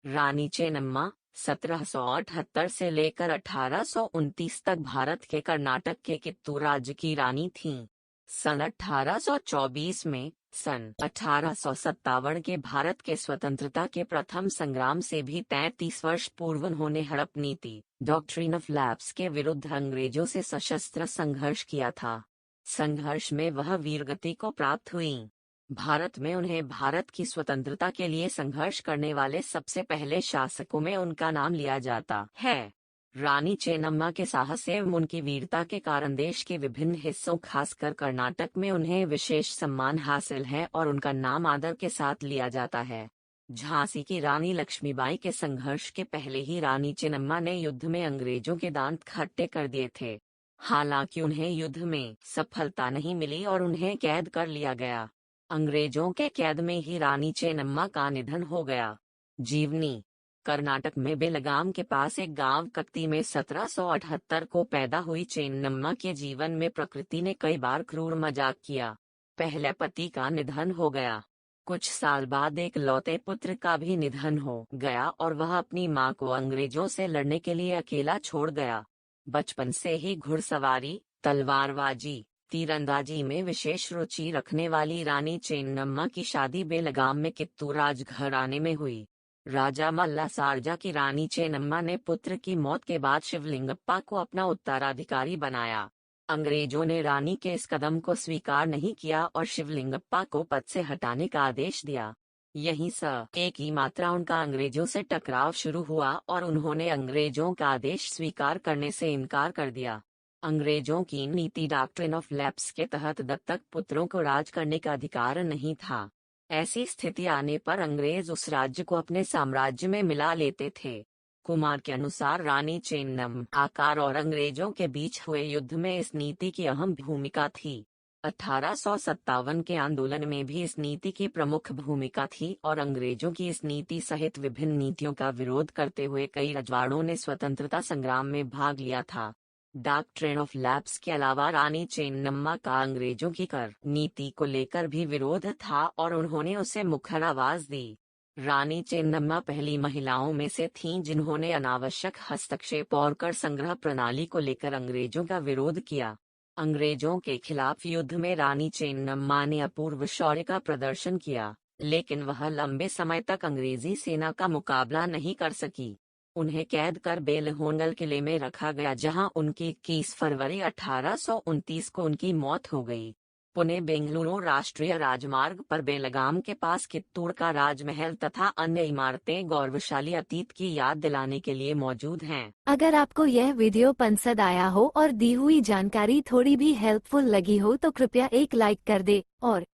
रानी चेन्नम्मा 1778 से लेकर 1829 तक भारत के कर्नाटक के कित्तूर राज्य की रानी थीं। सन 1824 में सन 1857 के भारत के स्वतंत्रता के प्रथम संग्राम से भी 33 वर्ष पूर्व उन्होंने हड़प नीति डॉक्ट्रिन ऑफ लैप्स के विरुद्ध अंग्रेजों से सशस्त्र संघर्ष किया था। संघर्ष में वह वीरगति को प्राप्त हुई। भारत में उन्हें भारत की स्वतंत्रता के लिए संघर्ष करने वाले सबसे पहले शासकों में उनका नाम लिया जाता है। रानी चेन्नम्मा के साहस एवं उनकी वीरता के कारण देश के विभिन्न हिस्सों खासकर कर्नाटक में उन्हें विशेष सम्मान हासिल है और उनका नाम आदर के साथ लिया जाता है। झांसी की रानी लक्ष्मीबाई के संघर्ष के पहले ही रानी चेन्नम्मा ने युद्ध में अंग्रेजों के दांत खट्टे कर दिए थे। हालांकि उन्हें युद्ध में सफलता नहीं मिली और उन्हें कैद कर लिया गया। अंग्रेजों के कैद में ही रानी चेन्नम्मा का निधन हो गया। जीवनी कर्नाटक में बेलगाम के पास एक गांव कक्ती में 1778 को पैदा हुई चेन्नम्मा के जीवन में प्रकृति ने कई बार क्रूर मजाक किया। पहले पति का निधन हो गया। कुछ साल बाद एक लौते पुत्र का भी निधन हो गया और वह अपनी मां को अंग्रेजों से लड़ने के लिए अकेला छोड़ गया। बचपन से ही घुड़सवारी, तलवारबाजी, तीरंदाजी में विशेष रुचि रखने वाली रानी चेन्नम्मा की शादी बेलगाम में कित्तूर राजघराने में हुई। राजा मल्ला सारजा की रानी चेन्नम्मा ने पुत्र की मौत के बाद शिवलिंगप्पा को अपना उत्तराधिकारी बनाया। अंग्रेजों ने रानी के इस कदम को स्वीकार नहीं किया और शिवलिंगप्पा को पद से हटाने का आदेश दिया। यहीं से एक ही मात्रा उनका अंग्रेजों से टकराव शुरू हुआ और उन्होंने अंग्रेजों का आदेश स्वीकार करने से इनकार कर दिया। अंग्रेजों की नीति डॉक्ट्रिन ऑफ लैप्स के तहत दत्तक पुत्रों को राज करने का अधिकार नहीं था। ऐसी स्थिति आने पर अंग्रेज उस राज्य को अपने साम्राज्य में मिला लेते थे। कुमार के अनुसार रानी चेन्नम्मा और अंग्रेजों के बीच हुए युद्ध में इस नीति की अहम भूमिका थी। 1857 के आंदोलन में भी इस नीति की प्रमुख भूमिका थी और अंग्रेजों की इस नीति सहित विभिन्न नीतियों का विरोध करते हुए कई रजवाड़ों ने स्वतंत्रता संग्राम में भाग लिया था। डॉक्ट्रिन ऑफ लैप्स के अलावा रानी चेन्नम्मा का अंग्रेजों की कर नीति को लेकर भी विरोध था और उन्होंने उसे मुखर आवाज दी। रानी चेन्नम्मा पहली महिलाओं में से थीं जिन्होंने अनावश्यक हस्तक्षेप और कर संग्रह प्रणाली को लेकर अंग्रेजों का विरोध किया। अंग्रेजों के खिलाफ युद्ध में रानी चेन्नम्मा ने अपूर्व शौर्य का प्रदर्शन किया, लेकिन वह लंबे समय तक अंग्रेजी सेना का मुकाबला नहीं कर सकी। उन्हें कैद कर बेलहोंगल किले में रखा गया, जहां उनकी 21 फरवरी 1829 को उनकी मौत हो गई। पुणे बेंगलुरु राष्ट्रीय राजमार्ग पर बेलगाम के पास कित्तूर का राजमहल तथा अन्य इमारतें गौरवशाली अतीत की याद दिलाने के लिए मौजूद हैं। अगर आपको यह वीडियो पसंद आया हो और दी हुई जानकारी थोड़ी भी हेल्पफुल लगी हो तो कृपया एक लाइक कर दे और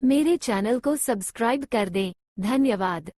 मेरे चैनल को सब्सक्राइब कर दें। धन्यवाद।